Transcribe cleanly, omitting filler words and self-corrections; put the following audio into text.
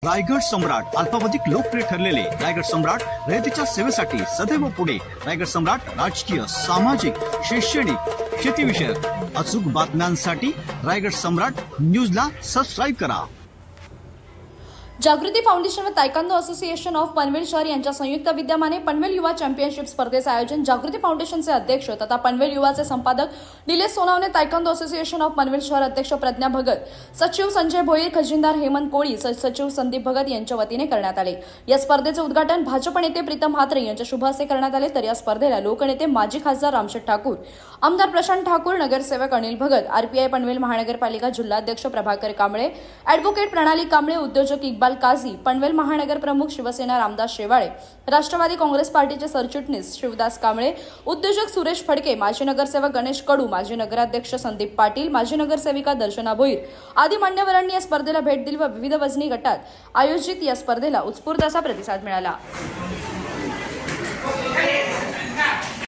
रायगड सम्राट अल्पावधीत लोकप्रिय ठरलेले रायगड सम्राट रयतेच्या सेवेसाठी सदैव पुढे। रायगड सम्राट राजकीय, सामाजिक, शैक्षणिक, शेतीविषयक अचूक बातम्यांसाठी रायगड सम्राट न्यूजला सबस्क्राइब करा। जागृती फाउंडेशन व तायकांदो असोसिएशन ऑफ पनवेल शहर यांच्या संयुक्त विद्यमाने पनवेल युवा चॅम्पियनशिप स्पर्धेचे आयोजन जागृती फाउंडेशनचे अध्यक्ष तथा पनवेल युवाचे संपादक Nilesh Sonawane, taekwondo association of Panvel शहर अध्यक्ष प्रज्ञा भगत, सचिव संजय भोईर, खजिनदार हेमंत कोळी, सचिव संदीप भगत यांच्या वतीने करण्यात आले। या स्पर्धेचे उद्घाटन भाजप नेते प्रीतम म्हात्रे यांच्या शुभ हस्ते करण्यात आले। तर या स्पर्धेला लोकनेते माजी खासदार रामशेठ ठाकूर, आमदार प्रशांत ठाकूर, नगरसेवक अनिल भगत, आरपीआय पनवेल महानगरपालिका जिल्हाध्यक्ष प्रभाकर कांबळे, ॲडव्होकेट प्रणाली कांबळे, उद्योजक इक्बाल काझी, पनवेल महानगर प्रमुख शिवसेना रामदास शेवाळे, राष्ट्रवादी काँग्रेस पार्टीचे सरचिटणीस शिवदास कांबळे, उद्योजक सुरेश फडके, माजी नगरसेवक गणेश कडू, माजी नगराध्यक्ष संदीप पाटील, माजी नगरसेविका दर्शना भोईर आदी मान्यवरांनी या स्पर्धेला भेट दिली व विविध वजनी गटात आयोजित या स्पर्धेला उत्स्फूर्त असा प्रतिसाद मिळाला।